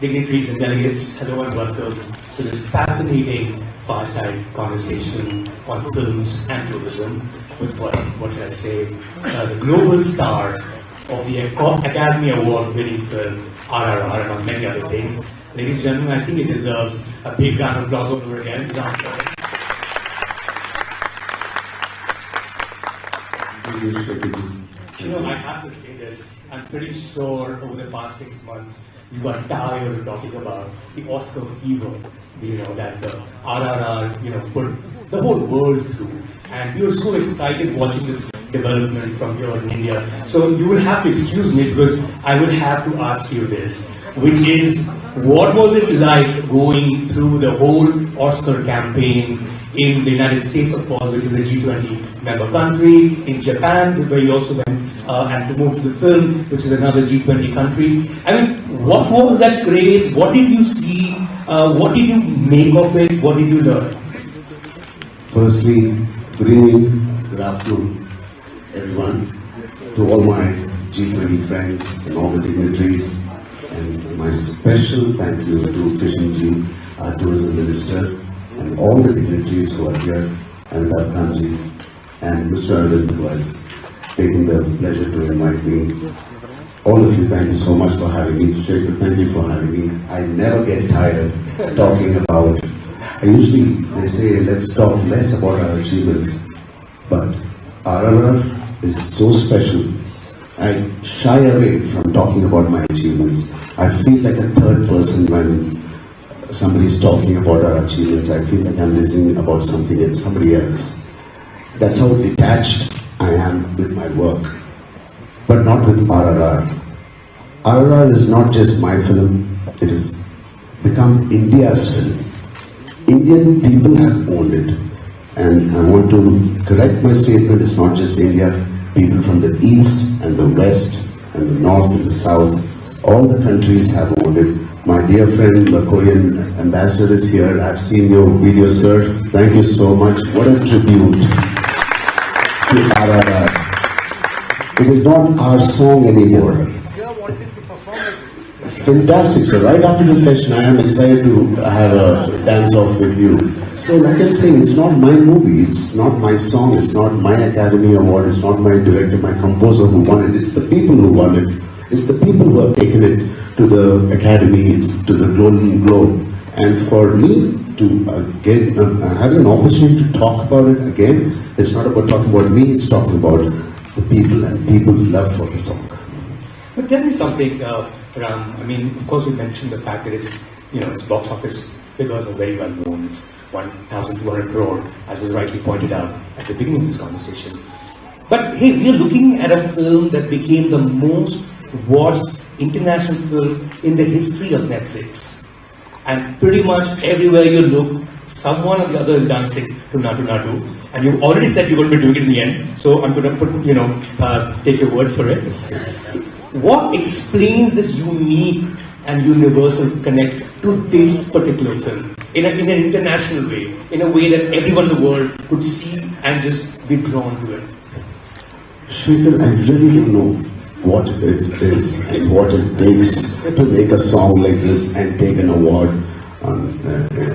dignitaries and delegates, hello and welcome to this fascinating fireside conversation on films and tourism with what should I say, the global star of the Academy Award winning film RRR and on many other things. Ladies and gentlemen, I think it deserves a big round of applause over again. You know, I have to say this, I'm pretty sure over the past 6 months, you got tired of talking about the Oscar fever, that the RRR, put the whole world through. And we were so excited watching this development from here in India. So you will have to excuse me because I will have to ask you this, which is, what was it like going through the whole Oscar campaign in the United States, of course, which is a G20 member country, in Japan, where you also went and promoted the film, which is another G20 country. I mean, what was that craze? What did you see? What did you make of it? What did you learn? Firstly, good evening, good afternoon, everyone, to all my G20 friends and all the dignitaries, and my special thank you to Kishan ji, our tourism minister, and all the dignitaries who are here, and Khanji, and Mr. Arvind, who has taken the pleasure to invite me. All of you, thank you so much for having me. Shekhar, thank you for having me. I never get tired talking about. They say, let's talk less about our achievements, but RRR is so special. I shy away from talking about my achievements. I feel like a third person when somebody is talking about our achievements. I feel like I'm listening about somebody else. That's how detached I am with my work, but not with RRR. RRR is not just my film, it has become India's film. Indian people have owned it, and I want to correct my statement. It's not just India. People from the east and the west and the north and the south, all the countries have owned it. My dear friend, the Korean ambassador is here. I've seen your video, sir. Thank you so much. What a tribute to RRR. It is not our song anymore. Fantastic. So right after the session, I am excited to have a dance-off with you. So like I'm saying, it's not my movie, it's not my song, it's not my Academy Award, it's not my director, my composer who won it, it's the people who won it. It's the people who have taken it to the Academy, it's to the Golden Globe. And for me to get having an opportunity to talk about it again, it's not about talking about me, it's talking about the people and people's love for the song. But tell me something, Ram. I mean, of course, we mentioned the fact that its box office figures are very well known. It's 1,200 crore, as was rightly pointed out at the beginning of this conversation. But hey, we are looking at a film that became the most watched international film in the history of Netflix. And pretty much everywhere you look, someone or the other is dancing to Nadu Nadu. And you've already said you're going to be doing it in the end. So I'm going to take your word for it. What explains this unique and universal connect to this particular film in an international way, in a way that everyone in the world could see and just be drawn to it? Shekhar, I really don't know what it is and what it takes to make a song like this and take an award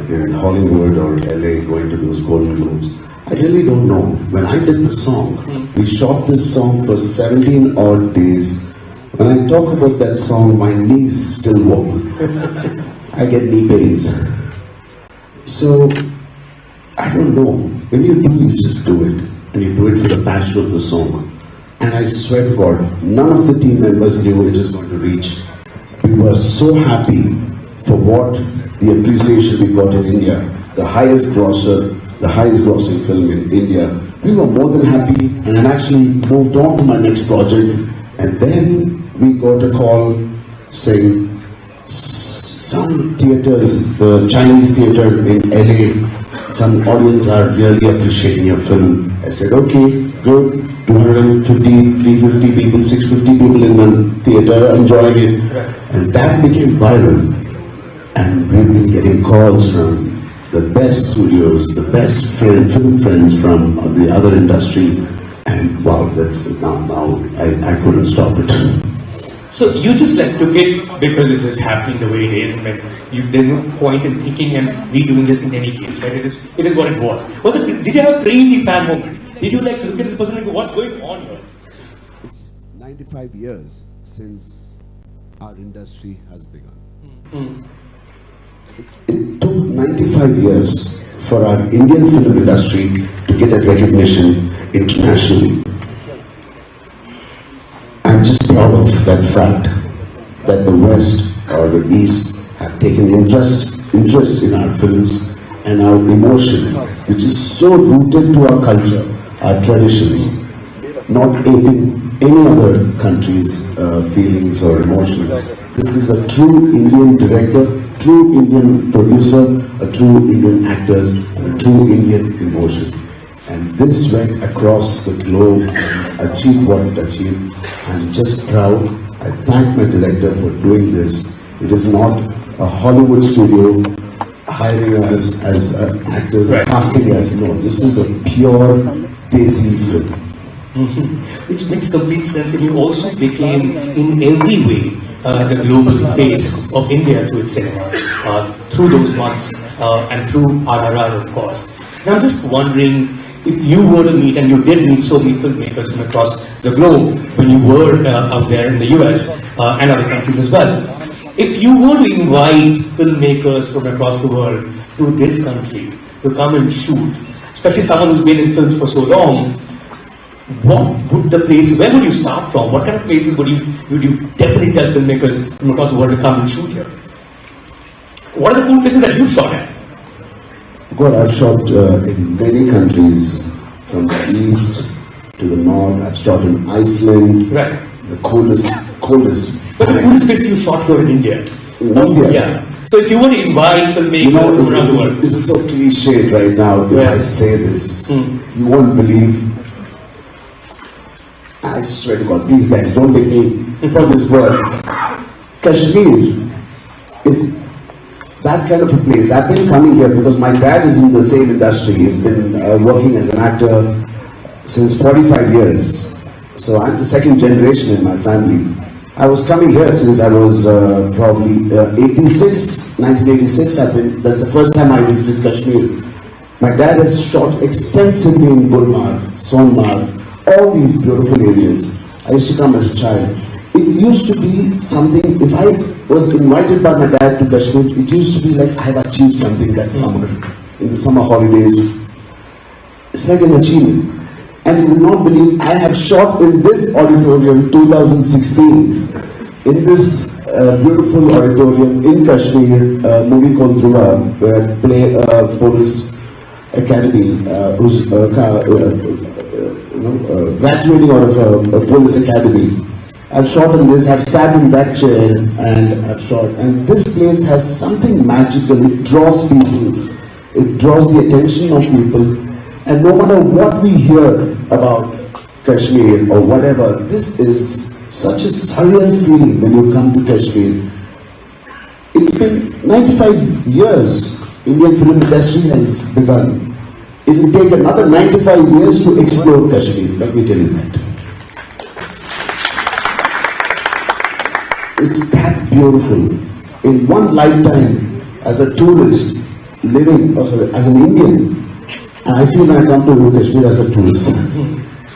in Hollywood or LA, going to those Golden Globes. I really don't know. When I did the song, we shot this song for 17 odd days. When I talk about that song, my knees still wobble. I get knee pains. So, I don't know. When you do, you just do it. And you do it for the passion of the song. And I swear to God, none of the team members knew it was going to reach. We were so happy for what the appreciation we got in India. The highest grossing film in India. We were more than happy, and I actually moved on to my next project. And then we got a call saying some theaters, the Chinese theater in LA, some audience are really appreciating your film. I said, okay, good. 250, 350 people, 650 people in the theater enjoying it. And that became viral. And we've been getting calls from the best studios, the best film friends from the other industry. And wow, that's now I couldn't stop it. So you just like took it because it's just happening the way it is, and there's no point in thinking and redoing this in any case, right? It is what it was. Did you have a crazy fan moment? Did you like look at this person and go, what's going on here? It's 95 years since our industry has begun. It took 95 years for our Indian film industry to get a recognition internationally. I'm just proud of that fact that the West or the East have taken interest in our films and our emotion, which is so rooted to our culture, our traditions, not aping any other country's feelings or emotions. This is a true Indian director, true Indian producer, a true Indian actors, and a true Indian emotion. And this went across the globe and achieved what it achieved. I'm just proud. I thank my director for doing this. It is not a Hollywood studio hiring us as actors, casting us. No, this is a pure Desi film. Which makes complete sense, and you also became, in every way, the global face of India through its cinema, through those months, and through RRR, of course. Now I'm just wondering, if you were to meet, and you did meet so many filmmakers from across the globe when you were out there in the US and other countries as well, if you were to invite filmmakers from across the world to this country to come and shoot, especially someone who's been in films for so long, what would the place, where would you start from? What kind of places would you definitely tell filmmakers from across the world to come and shoot here? What are the cool places that you've shot at? God, I've shot in many countries, from the east to the north. I've shot in Iceland, right? The coldest. But the coolest place you shot here in India? In India? Yeah. So if you were to invite filmmakers from around the world. It is so cliched right now if I say this. You won't believe. I swear to God, please guys, don't take me for this word. Kashmir is that kind of a place. I've been coming here because my dad is in the same industry. He's been working as an actor since 45 years. So I'm the second generation in my family. I was coming here since I was probably 1986. That's the first time I visited Kashmir. My dad has shot extensively in Gulmarg, Sonmarg, all these beautiful areas. I used to come as a child. It used to be something, if I was invited by my dad to Kashmir, it used to be like I have achieved something that summer, in the summer holidays. It's like an achievement. And you would not believe, I have shot in this auditorium 2016, in this beautiful auditorium in Kashmir, a movie called Dhruva, where I play a police academy who's graduating out of a police academy. I've shot in this, I've sat in that chair and I've shot. And this place has something magical. It draws people. It draws the attention of people. And no matter what we hear about Kashmir or whatever, this is such a surreal feeling when you come to Kashmir. It's been 95 years Indian film industry has begun. It will take another 95 years to explore Kashmir, let me tell you that. It's that beautiful. In one lifetime, as a tourist, living, as an Indian, and I feel when I come to Kashmir as a tourist,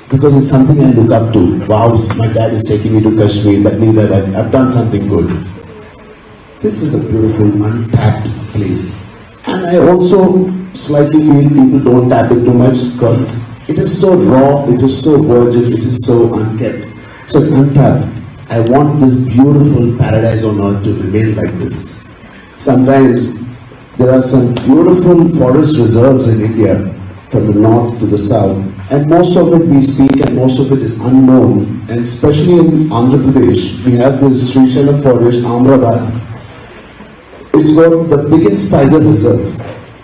because it's something I look up to. Wow, my dad is taking me to Kashmir, that means I've done something good. This is a beautiful, untapped place. And I also slightly feel people don't tap it too much because it is so raw, it is so virgin, it is so unkept, so untapped. I want this beautiful paradise on earth to remain like this. Sometimes there are some beautiful forest reserves in India, from the north to the south, and most of it we speak and most of it is unknown. And especially in Andhra Pradesh, we have this Srinagar forest, Amrabad. It's got the biggest tiger reserve.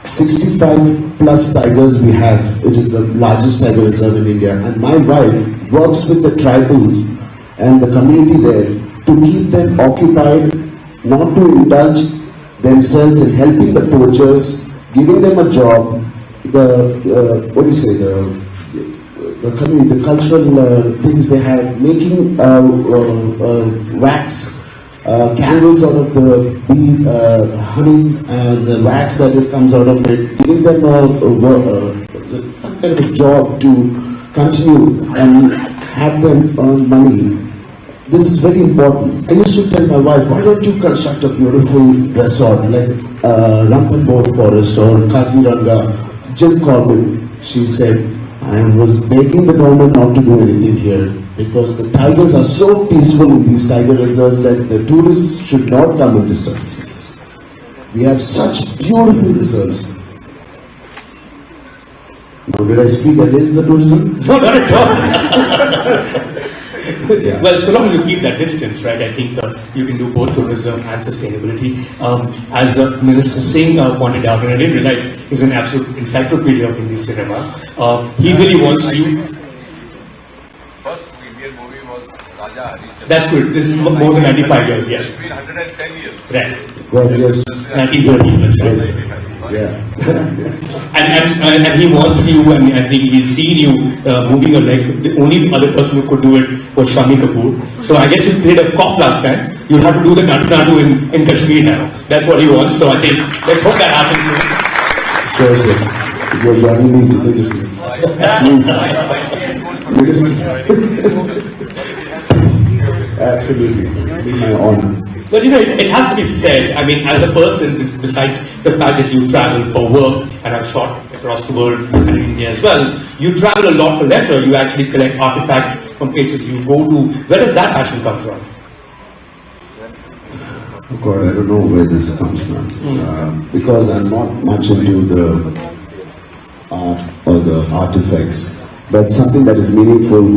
65 plus tigers we have. It is the largest tiger reserve in India. And my wife works with the tribals and the community there to keep them occupied, not to indulge themselves in helping the poachers, giving them a job, the cultural things they have, making wax candles out of the bee honeys and the wax that it comes out of it, giving them some kind of a job to continue and have them earn money. This is very important. I used to tell my wife, why don't you construct a beautiful resort like Ranthambore Forest or Kaziranga, Jim Corbett? She said, I was begging the government not to do anything here because the tigers are so peaceful in these tiger reserves that the tourists should not come and disturb the cities. We have such beautiful reserves. Now, did I speak against the tourism? No, not at all. Yeah. Well, so long as you keep that distance, right, I think you can do both tourism and sustainability. As Minister Singh pointed out, and I didn't realize he's an absolute encyclopedia of Hindi cinema, he really wants you... First Indian movie was Raja Harishchandra. That's good. This is more than 95 years, yeah. It's been 110 years. Right. God, yes. 1913, that's right. Yes. Yeah. and he wants you, and I think he's seen you moving your legs. The only other person who could do it was Shami Kapoor. So I guess you played a cop last time. You'll have to do the Natu in Kashmir now. That's what he wants. So I think let's hope that happens soon. Sure, sir. If you're joining me, please. Absolutely. It's my honor. But it has to be said, I mean, as a person, besides the fact that you travel for work, and I've shot across the world and in India as well, you travel a lot for leisure. You actually collect artifacts from places you go to. Where does that passion come from? Oh God, I don't know where this comes from. Because I'm not much into the art or the artifacts, but something that is meaningful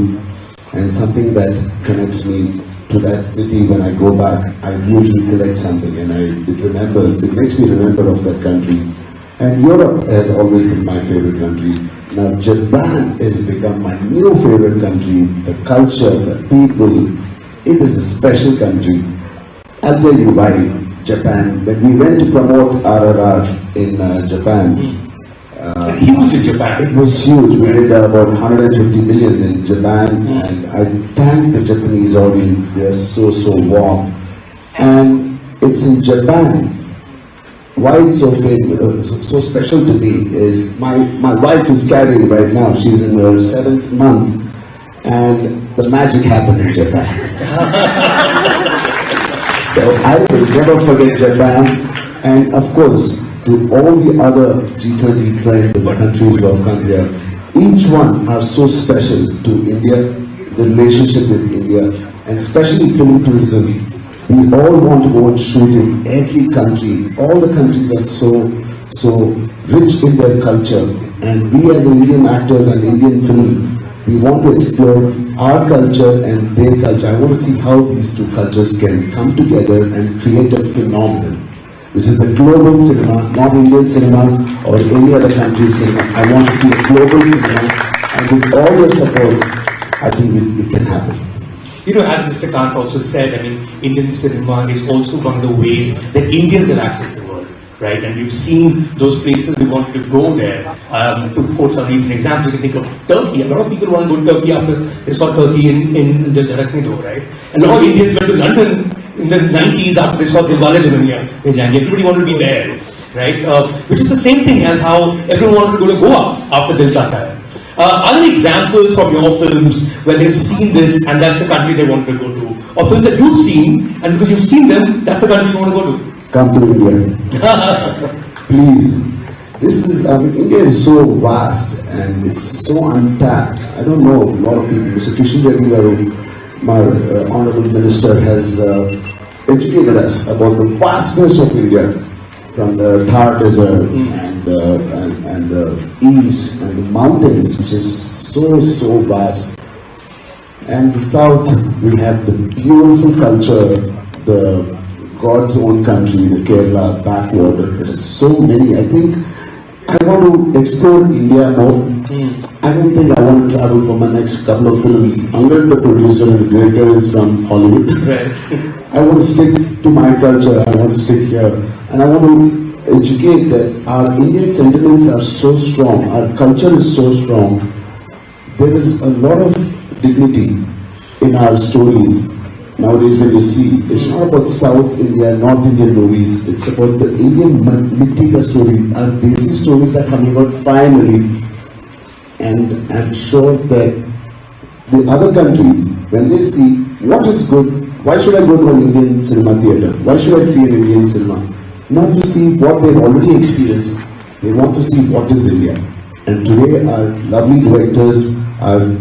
and something that connects me to that city. When I go back, I usually collect something and it makes me remember of that country. And Europe has always been my favorite country. Now Japan has become my new favorite country. The culture, the people, it is a special country. I'll tell you why Japan. When we went to promote RRR in Japan, it's huge in Japan. It was huge. We did about 150 million in Japan, and I thank the Japanese audience. They are so warm. And it's in Japan. Why it's so famous, so special to me is my wife is carrying right now. She's in her 7th month, and the magic happened in Japan. So I will never forget Japan, and of course, to all the other G20 friends in the countries of India, each one are so special to India, the relationship with India, and especially film tourism. We all want to go and shoot in every country. All the countries are so rich in their culture, and we as Indian actors and Indian film, we want to explore our culture and their culture. I want to see how these two cultures can come together and create a phenomenon, which is the global cinema, not Indian cinema or any other country's cinema. I want to see a global cinema, and with all your support, I think it can happen. You know, as Mr. Kant also said, I mean, Indian cinema is also one of the ways that Indians have accessed the world, right? And we've seen those places, we wanted to go there. To quote some recent examples, you can think of Turkey. A lot of people want to go to Turkey after they saw Turkey in the Dharakni, right? And a lot of Indians went to London in the 90s after they saw Dilwale Dulhaniya Le Jayenge. Everybody wanted to be there, right? Which is the same thing as how everyone wanted to go to Goa after Dil Chahta Hai. Are there examples from your films where they've seen this and that's the country they want to go to? Or films that you've seen and because you've seen them, that's the country you want to go to? Come to India. Please. India is so vast and it's so untapped. I don't know, a lot of people. Mr. Kishan Reddy, my Honorable Minister, has educated us about the vastness of India, from the Thar Desert and the east and the mountains, which is so vast. And the south, we have the beautiful culture, the God's own country, the Kerala backwaters. There are so many. I think I want to explore India more. I don't think I want to travel for my next couple of films unless the producer and the director is from Hollywood. Right. I want to stick to my culture. I want to stick here, and I want to educate that our Indian sentiments are so strong. Our culture is so strong. there is a lot of dignity in our stories. Nowadays when you see, it's not about South India, North Indian movies, it's about the Indian Mitti stories. Our Desi stories are coming out finally. And I'm sure that the other countries, when they see what is good, why should I go to an Indian cinema theatre? Why should I see an Indian cinema? Not to see what they've already experienced. They want to see what is India. And today our lovely directors are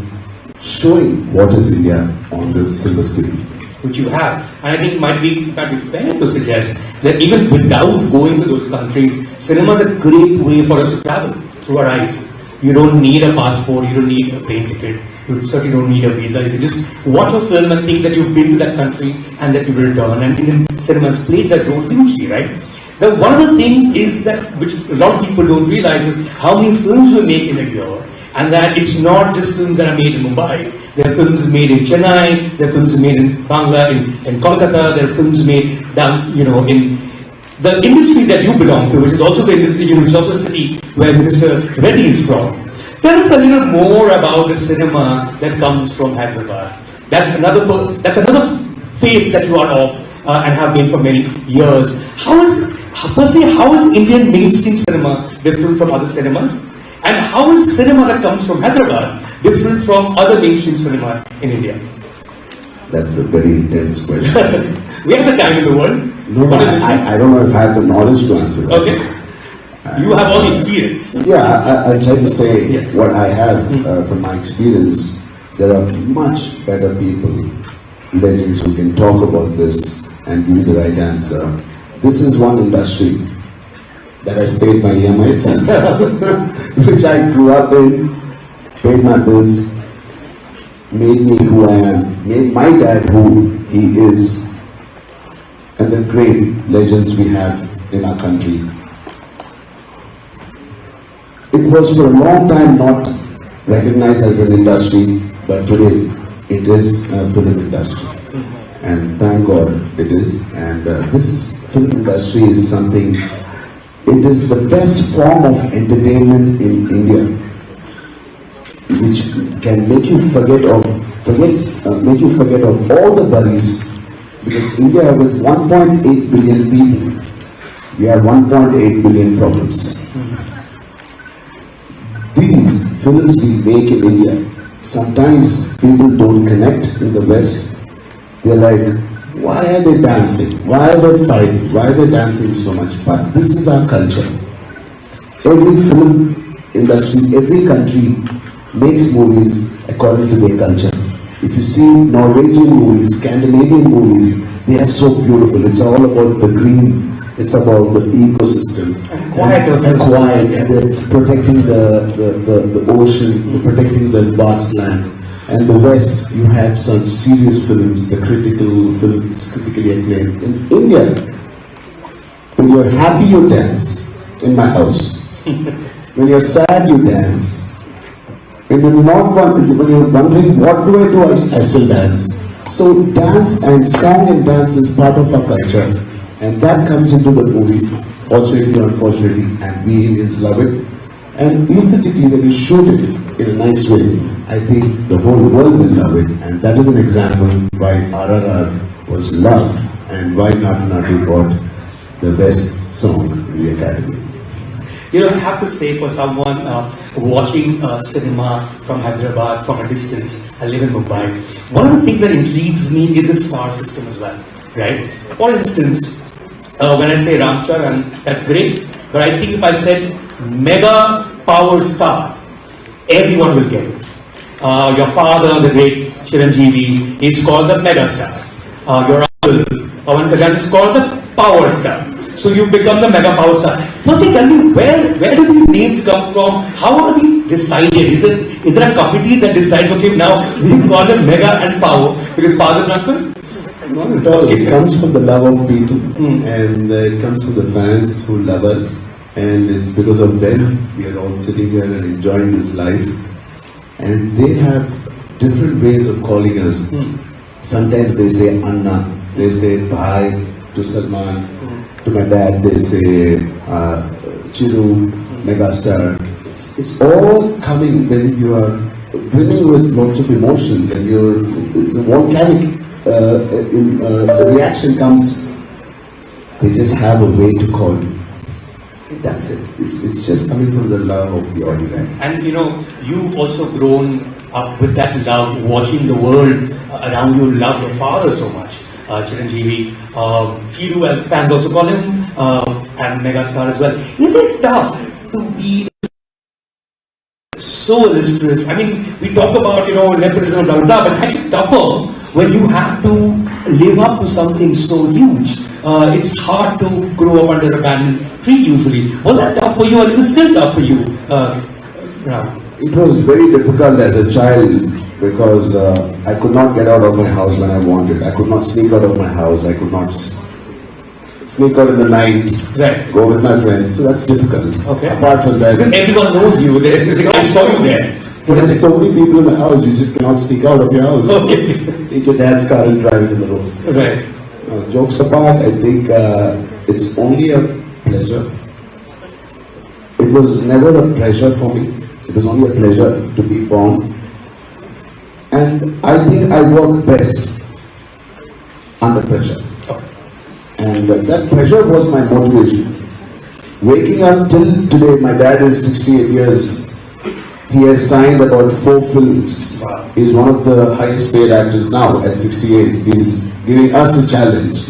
showing what is India on the silver screen. Which you have. And I think it might be fair to suggest that even without going to those countries, cinema is a great way for us to travel through our eyes. You don't need a passport, you don't need a plane ticket, you certainly don't need a visa. You can just watch a film and think that you've been to that country and that you will return. And Indian cinema has played that role hugely, right? Now, one of the things is that, which a lot of people don't realize, is how many films we make in a year. And that it's not just films that are made in Mumbai. There are films made in Chennai, there are films made in Bangla, in Kolkata, there are films made down, in the industry that you belong to, which is also the industry, which is also the city where Mr. Reddy is from. Tell us a little more about the cinema that comes from Hyderabad. That's another face that you are of and have been for many years. How is Indian mainstream cinema different from other cinemas? And how is cinema that comes from Hyderabad different from other mainstream cinemas in India? That's a very intense question. We have the time in the world. No, I don't know if I have the knowledge to answer that. Okay. You have all the experience. Yeah, I'll try to say Yes. what I have from my experience. There are much better people, legends who can talk about this and give you the right answer. This is one industry that has paid my EMIs, which I grew up in, paid my bills, made me who I am, made my dad who he is, and the great legends we have in our country. It was for a long time not recognized as an industry, but today it is a film industry. And thank God it is. And this film industry is something, it is the best form of entertainment in India, which can make you forget of all the worries. Because India, with 1.8 billion people, we have 1.8 billion problems. These films we make in India, sometimes people don't connect in the West. They're like, why are they dancing? Why are they fighting? Why are they dancing so much? But this is our culture. Every film industry, every country makes movies according to their culture. If you see Norwegian movies, Scandinavian movies, they are so beautiful. It's all about the green. It's about the ecosystem. And quiet. And they're protecting the ocean, they're protecting the vast land. And the West, you have some serious films, the critical films, critically acclaimed. In India, when you're happy, you dance in my house. When you're sad, you dance. When you're wondering what do, I still dance. So dance and song and dance is part of our culture. And that comes into the movie, fortunately or unfortunately, and we Indians love it. And aesthetically, when you shoot it in a nice way, I think the whole world will love it. And that is an example why RRR was loved and why Natu Natu got the best song in the Academy. I have to say, for someone watching cinema from Hyderabad from a distance, I live in Mumbai, one of the things that intrigues me is its star system as well, right? For instance, when I say Ram Charan, that's great, but I think if I said mega power star, everyone will get it. Your father, the great Charan, is called the mega star. Your uncle, Kalyan, is called the power star. So you become the mega power star. Firstly, tell me, where do these names come from? How are these decided? Is there a committee that decides, okay, now we call them mega and power because father and uncle? Not at all. It comes from the love of people, and it comes from the fans who love us, and it's because of them we are all sitting here and enjoying this life. And they have different ways of calling us. Sometimes they say Anna, they say Bhai to Salman. To my dad, they say Chiru, Megastar. It's all coming when you are brimming with lots of emotions, and your volcanic reaction comes. They just have a way to call you. That's it. It's just coming from the love of the audience. And you know, you've also grown up with that love, watching the world around you, love your father so much. Chiranjeevi, Chiru as fans also call him, and megastar as well. Is it tough to be so illustrious? I mean, we talk about, nepotism, blah, blah, blah, but it's actually tougher when you have to live up to something so huge. It's hard to grow up under a banyan tree usually. Was that tough for you, or is it still tough for you, Ram? It was very difficult as a child because I could not get out of my house when I wanted. I could not sneak out of my house. I could not sneak out in the night, Right. go with my friends. So that's difficult. Okay. Apart from that, Because everyone knows you, I saw you there. there's so many people in the house, you just cannot sneak out of your house. Okay. Take your dad's car and drive it in the roads. Right. Jokes apart, I think it's only a pleasure. It was never a pleasure for me. It was only a pleasure to be born. And I think I work best under pressure. Okay. And that pressure was my motivation. Waking up till today, my dad is 68 years. He has signed about 4 films. Wow. He's one of the highest paid actors now at 68. He's giving us a challenge.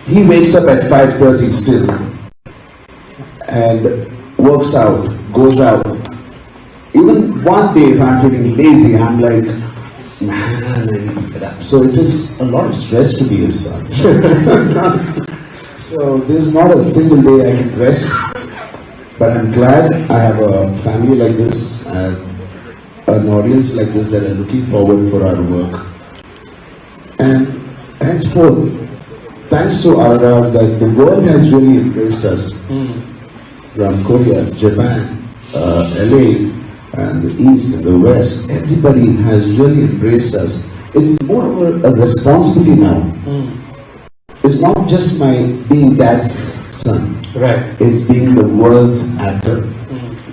He wakes up at 5:30 still and works out, goes out. Even one day if I'm feeling lazy, I'm like, man, I need to get up. So it is a lot of stress to be his son. So there's not a single day I can rest. But I'm glad I have a family like this, I have an audience like this that are looking forward for our work. And henceforth, thanks to RRR, that the world has really embraced us. From Korea, Japan, LA, and the East and the West, everybody has really embraced us. It's more of a responsibility now. It's not just my being dad's son. Right. It's being the world's actor,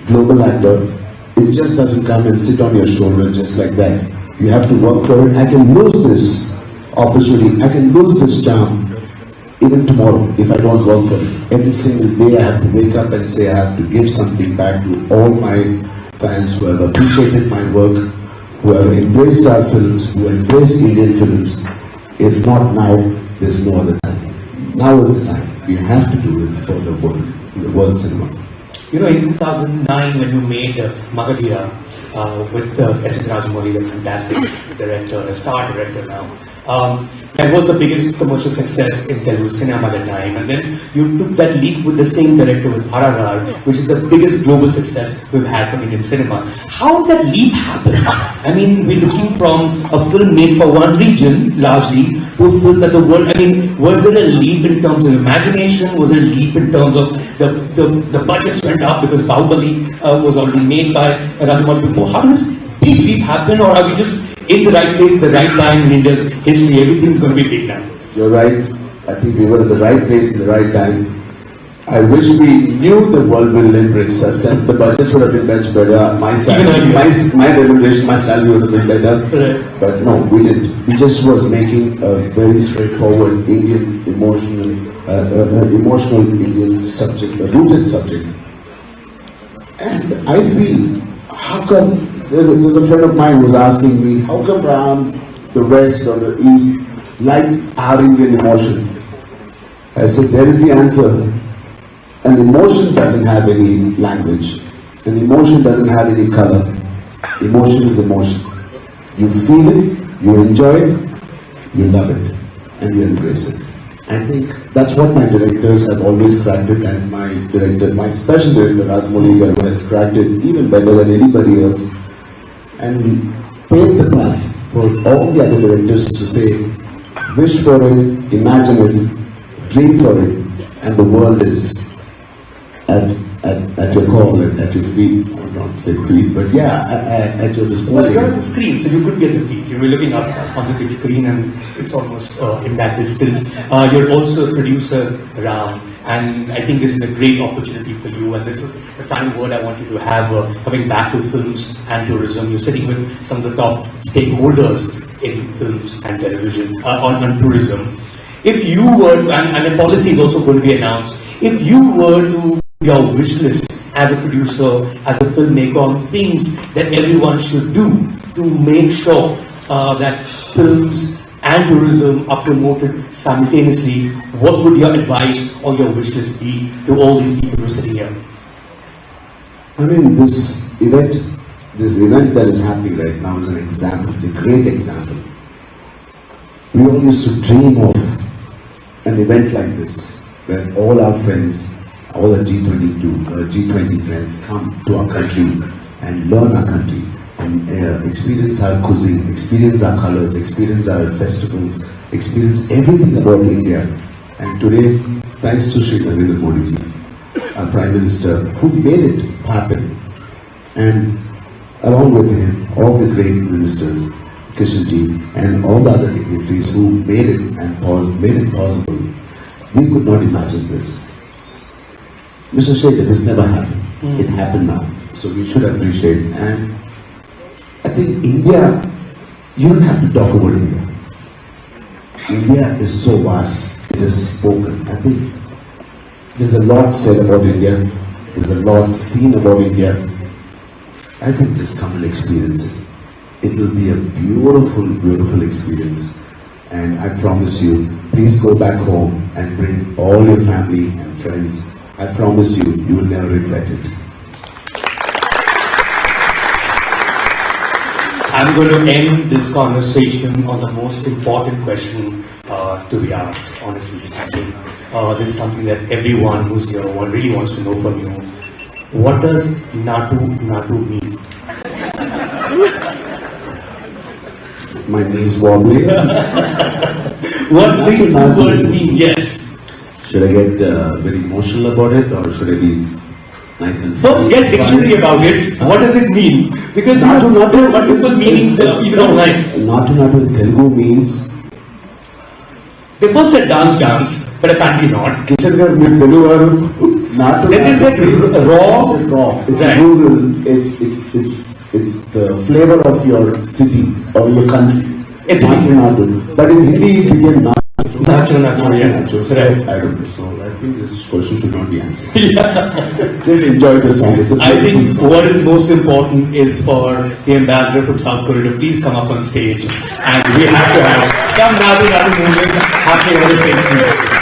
global actor. It just doesn't come and sit on your shoulder just like that. You have to work for it. I can lose this opportunity. I can lose this charm even tomorrow if I don't work for it. Every single day I have to wake up and say I have to give something back to all my fans who have appreciated my work, who have embraced our films, who have embraced Indian films. If not now, there's no other time. Now is the time. We have to do it for the world cinema. You know, in 2009, when you made Magadhira with S.S. Rajamouli, the fantastic director, a star director now, that was the biggest commercial success in Telugu cinema at the time. And then you took that leap with the same director with RRR, which is the biggest global success we've had from Indian cinema. How did that leap happen? I mean, we're looking from a film made for one region, largely, to a film that the world, I mean, was there a leap in terms of imagination? Was there a leap in terms of the budgets went up because Bahubali was already made by Rajamouli before? How does this big leap happen, or are we just in the right place, the right time in India's history? Everything's going to be big now. You're right. I think we were at the right place in the right time. I wish we knew the world will embrace us. Then the budgets would have been much better. My salary, my remuneration, my salary would have been better. Right. But no, we didn't. We just was making a very straightforward Indian emotional Indian subject, a rooted subject. And I feel, how come? There's a friend of mine who was asking me, how come Ram, the West or the East, liked our Indian emotion? I said, there is the answer. An emotion doesn't have any language. An emotion doesn't have any color. Emotion is emotion. You feel it, you enjoy it, you love it, and you embrace it. I think that's what my directors have always cracked it, and my special director, Rajamouli Garu, has cracked it even better than anybody else. And we paved the path for all the other directors to say, wish for it, imagine it, dream for it, and the world is at your call and at your feet. I would not say feet, but yeah, at your disposal. Well, you're on the screen, so you could get the feet. You're looking up on the big screen, and it's almost in that distance. You're also a producer, Ram, And I think this is a great opportunity for you. And this is the final word I want you to have, coming back to films and tourism. You're sitting with some of the top stakeholders in films and television, on tourism. If you were, and a policy is also going to be announced, if you were to your wish list as a producer, as a filmmaker, on things that everyone should do to make sure that films and tourism are promoted simultaneously, what would your advice or your wish list be to all these people who are sitting here? I mean, this event that is happening right now is an example. It's a great example. We all used to dream of an event like this, where all our friends, all the G20 friends come to our country and learn our country and experience our cuisine, experience our colors, experience our festivals, experience everything about India. And today, thanks to Shri Narendra Modi ji, our Prime Minister, who made it happen, and along with him, all the great ministers, Kishan ji, and all the other dignitaries who made it possible. We could not imagine this. Mr. Shekhar, this never happened. It happened now. So we should appreciate. And I think India, you don't have to talk about India. India is so vast. It is spoken. I think there's a lot said about India. There's a lot seen about India. I think just come and experience it. It will be a beautiful, beautiful experience. And I promise you, please go back home and bring all your family and friends. I promise you, you will never regret it. I'm going to end this conversation on the most important question to be asked, honestly speaking. This is something that everyone who's here really wants to know from you. What does Natu mean? My knees wobbly. What these two words mean? Yes. Should I get very emotional about it, or should I be nice and First, get dictionary about it. What does it mean? Because there are multiple meanings even online. Natu in Telugu means. They first said dance, but apparently not. Kishan garu meer Telugu varu. Natu. Then they said raw. It's Right. rural. It's the flavor of your city or your country. Natu. But in Hindi it became Natu. Natural. Right. I don't know. So I think this question should not be answered. Just enjoy the song. It's a I think beautiful song. what is most important is for the ambassador from South Korea to please come up on stage, and we have to have some Natu movement happening on the stage, please.